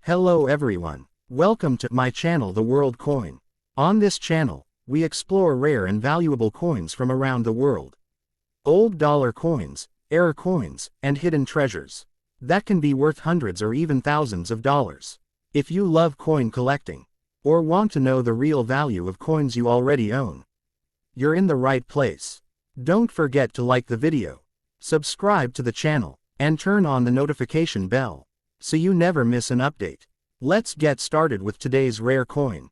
Hello everyone. Welcome to my channel The World Coin. On this channel, we explore rare and valuable coins from around the world. Old dollar coins, error coins, and hidden treasures that can be worth hundreds or even thousands of dollars. If you love coin collecting, or want to know the real value of coins you already own, you're in the right place. Don't forget to like the video, subscribe to the channel, and turn on the notification bell, so you never miss an update. Let's get started with today's rare coin.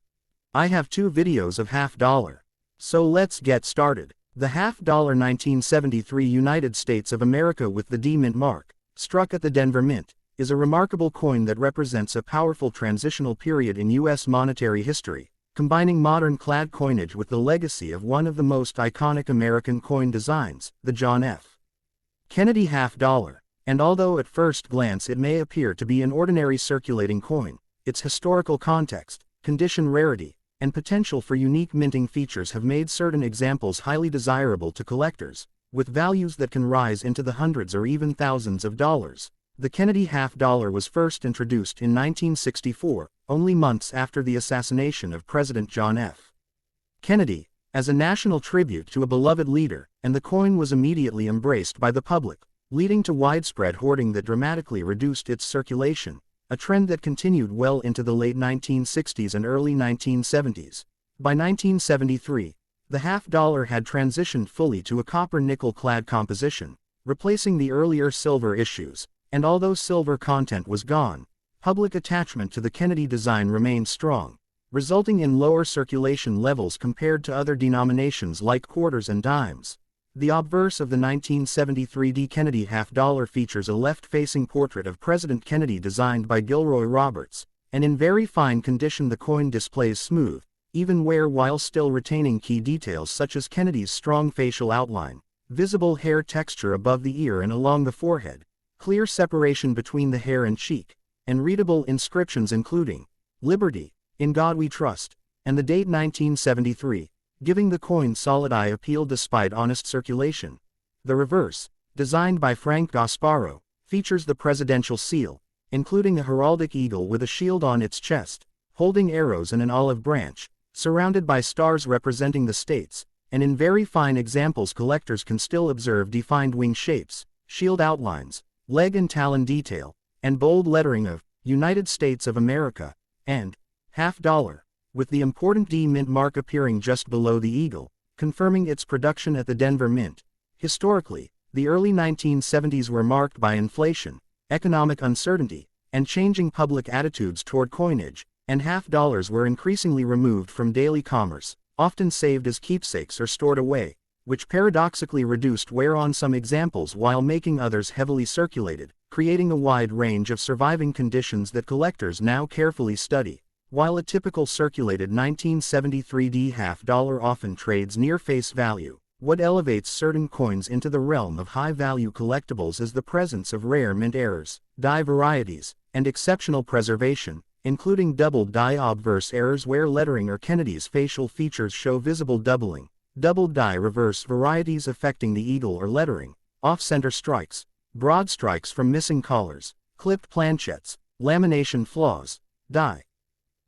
I have two videos of half dollar, so let's get started. The half dollar 1973 United States of America with the D Mint mark, struck at the Denver Mint, is a remarkable coin that represents a powerful transitional period in U.S. monetary history, combining modern clad coinage with the legacy of one of the most iconic American coin designs, the John F. Kennedy half dollar. And although at first glance it may appear to be an ordinary circulating coin, its historical context, condition rarity, and potential for unique minting features have made certain examples highly desirable to collectors, with values that can rise into the hundreds or even thousands of dollars. The Kennedy half dollar was first introduced in 1964, only months after the assassination of President John F. Kennedy, as a national tribute to a beloved leader, and the coin was immediately embraced by the public, leading to widespread hoarding that dramatically reduced its circulation, a trend that continued well into the late 1960s and early 1970s. By 1973, the half dollar had transitioned fully to a copper-nickel-clad composition, replacing the earlier silver issues, and although silver content was gone, public attachment to the Kennedy design remained strong, resulting in lower circulation levels compared to other denominations like quarters and dimes. The obverse of the 1973 D Kennedy half dollar features a left-facing portrait of President Kennedy designed by Gilroy Roberts, and in very fine condition the coin displays smooth, even wear while still retaining key details such as Kennedy's strong facial outline, visible hair texture above the ear and along the forehead, clear separation between the hair and cheek, and readable inscriptions including, "Liberty, in God We Trust," and the date 1973. Giving the coin solid eye appeal despite honest circulation. The reverse, designed by Frank Gasparo, features the presidential seal, including a heraldic eagle with a shield on its chest, holding arrows and an olive branch, surrounded by stars representing the states, and in very fine examples collectors can still observe defined wing shapes, shield outlines, leg and talon detail, and bold lettering of United States of America, and half dollar, with the important D Mint mark appearing just below the eagle, confirming its production at the Denver Mint. Historically, the early 1970s were marked by inflation, economic uncertainty, and changing public attitudes toward coinage, and half dollars were increasingly removed from daily commerce, often saved as keepsakes or stored away, which paradoxically reduced wear on some examples while making others heavily circulated, creating a wide range of surviving conditions that collectors now carefully study. While a typical circulated 1973 D half dollar often trades near face value, what elevates certain coins into the realm of high-value collectibles is the presence of rare mint errors, die varieties, and exceptional preservation, including double die obverse errors where lettering or Kennedy's facial features show visible doubling, double die reverse varieties affecting the eagle or lettering, off-center strikes, broad strikes from missing collars, clipped planchettes, lamination flaws, die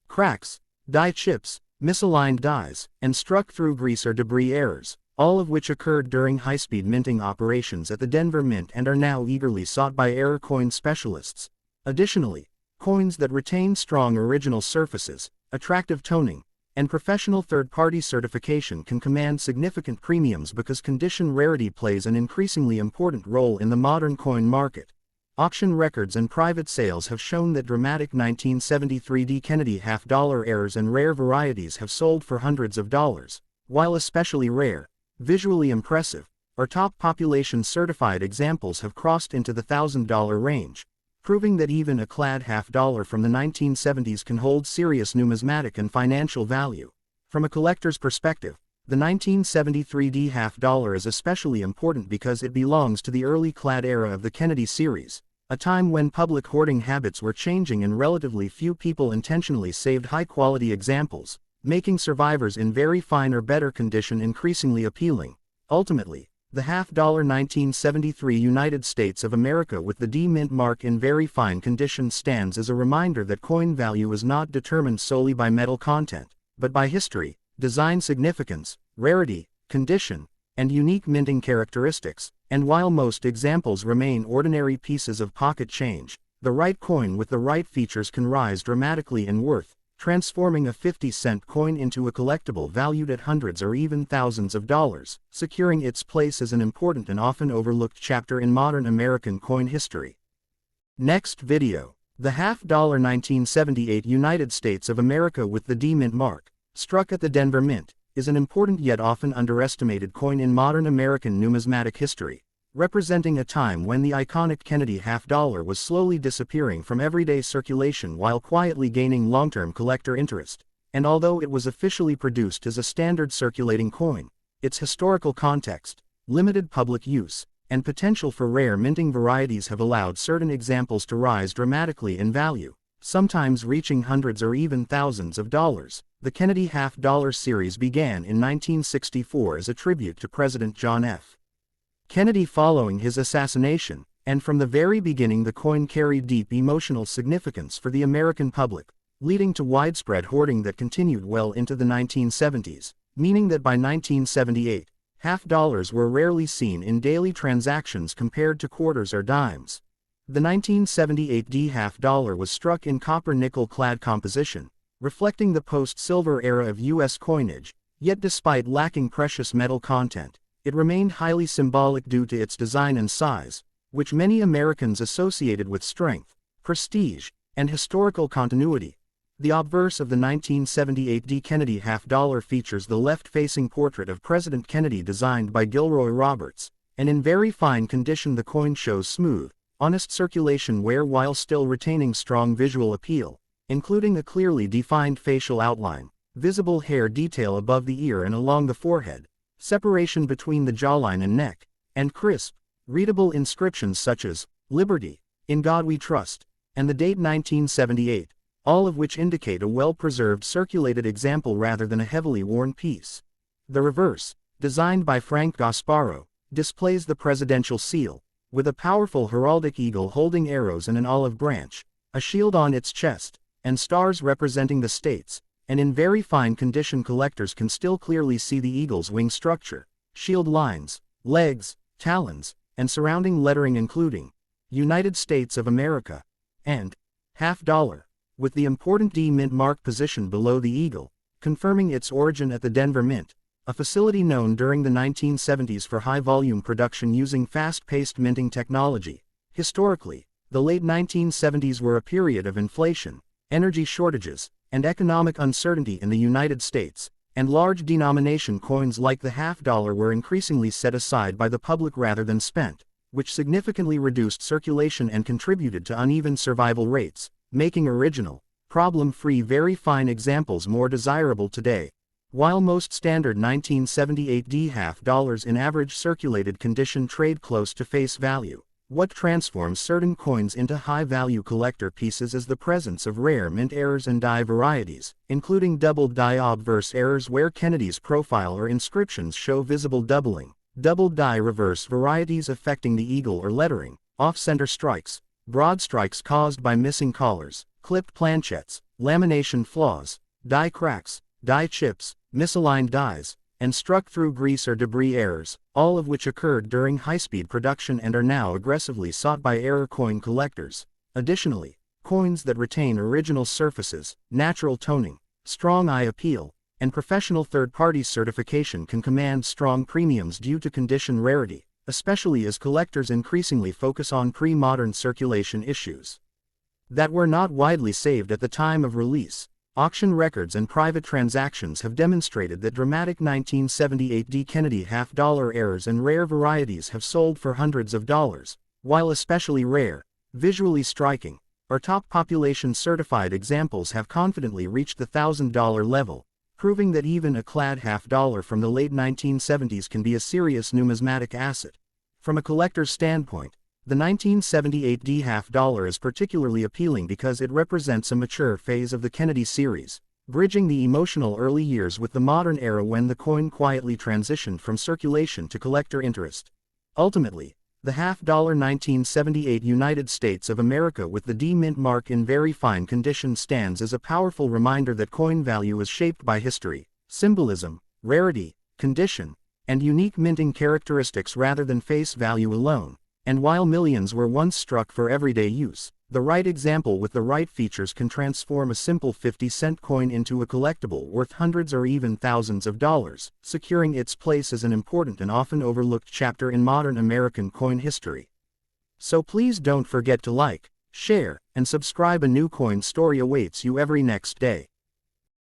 cracks, die chips, misaligned dies, and struck-through grease or debris errors, all of which occurred during high-speed minting operations at the Denver Mint and are now eagerly sought by error coin specialists. Additionally, coins that retain strong original surfaces, attractive toning, and professional third-party certification can command significant premiums because condition rarity plays an increasingly important role in the modern coin market. Auction records and private sales have shown that dramatic 1973 D Kennedy half dollar errors and rare varieties have sold for hundreds of dollars, while especially rare, visually impressive, or top population certified examples have crossed into the $1,000 range, proving that even a clad half dollar from the 1970s can hold serious numismatic and financial value. From a collector's perspective, the 1973 D half dollar is especially important because it belongs to the early clad era of the Kennedy series, a time when public hoarding habits were changing and relatively few people intentionally saved high-quality examples, making survivors in very fine or better condition increasingly appealing. Ultimately, The half-dollar 1973 United States of America with the D mint mark in very fine condition stands as a reminder that coin value is not determined solely by metal content, but by history, design significance, rarity, condition, and unique minting characteristics. And while most examples remain ordinary pieces of pocket change, the right coin with the right features can rise dramatically in worth, transforming a 50-cent coin into a collectible valued at hundreds or even thousands of dollars, securing its place as an important and often overlooked chapter in modern American coin history. Next video. The half-dollar 1978 United States of America with the D mint mark, struck at the Denver Mint, is an important yet often underestimated coin in modern American numismatic history, representing a time when the iconic Kennedy half-dollar was slowly disappearing from everyday circulation while quietly gaining long-term collector interest. And although it was officially produced as a standard circulating coin, its historical context, limited public use, and potential for rare minting varieties have allowed certain examples to rise dramatically in value, sometimes reaching hundreds or even thousands of dollars. The Kennedy half-dollar series began in 1964 as a tribute to President John F. Kennedy following his assassination, and from the very beginning the coin carried deep emotional significance for the American public, leading to widespread hoarding that continued well into the 1970s, meaning that by 1978, half-dollars were rarely seen in daily transactions compared to quarters or dimes. The 1978 D half-dollar was struck in copper-nickel-clad composition, reflecting the post-silver era of U.S. coinage, yet despite lacking precious metal content, it remained highly symbolic due to its design and size, which many Americans associated with strength, prestige, and historical continuity. The obverse of the 1978 D Kennedy half-dollar features the left-facing portrait of President Kennedy designed by Gilroy Roberts, and in very fine condition the coin shows smooth, honest circulation wear while still retaining strong visual appeal, including a clearly defined facial outline, visible hair detail above the ear and along the forehead, separation between the jawline and neck, and crisp, readable inscriptions such as, "Liberty, in God We Trust," and the date 1978, all of which indicate a well-preserved circulated example rather than a heavily worn piece. The reverse, designed by Frank Gasparo, displays the presidential seal, with a powerful heraldic eagle holding arrows and an olive branch, a shield on its chest, and stars representing the states, and in very fine condition collectors can still clearly see the eagle's wing structure, shield lines, legs, talons, and surrounding lettering including United States of America and half-dollar, with the important D mint mark positioned below the eagle, confirming its origin at the Denver Mint, a facility known during the 1970s for high-volume production using fast-paced minting technology. Historically, the late 1970s were a period of inflation, energy shortages, and economic uncertainty in the United States, and large denomination coins like the half-dollar were increasingly set aside by the public rather than spent, which significantly reduced circulation and contributed to uneven survival rates, making original, problem-free very fine examples more desirable today. While most standard 1978 D half-dollars in average circulated condition trade close to face value, what transforms certain coins into high-value collector pieces is the presence of rare mint errors and die varieties, including doubled die obverse errors where Kennedy's profile or inscriptions show visible doubling, doubled die reverse varieties affecting the eagle or lettering, off-center strikes, broad strikes caused by missing collars, clipped planchettes, lamination flaws, die cracks, die chips, misaligned dies, and struck-through grease or debris errors, all of which occurred during high-speed production and are now aggressively sought by error coin collectors. Additionally, coins that retain original surfaces, natural toning, strong eye appeal, and professional third-party certification can command strong premiums due to condition rarity, especially as collectors increasingly focus on pre-modern circulation issues that were not widely saved at the time of release. Auction records and private transactions have demonstrated that dramatic 1978 D Kennedy half-dollar errors and rare varieties have sold for hundreds of dollars, while especially rare, visually striking, or top population certified examples have confidently reached the $1,000 level, proving that even a clad half-dollar from the late 1970s can be a serious numismatic asset. From a collector's standpoint, the 1978 D half-dollar is particularly appealing because it represents a mature phase of the Kennedy series, bridging the emotional early years with the modern era when the coin quietly transitioned from circulation to collector interest. Ultimately, the half-dollar 1978 United States of America with the D mint mark in very fine condition stands as a powerful reminder that coin value is shaped by history, symbolism, rarity, condition, and unique minting characteristics rather than face value alone. And while millions were once struck for everyday use, the right example with the right features can transform a simple 50-cent coin into a collectible worth hundreds or even thousands of dollars, securing its place as an important and often overlooked chapter in modern American coin history. So please don't forget to like, share, and subscribe. A new coin story awaits you every next day.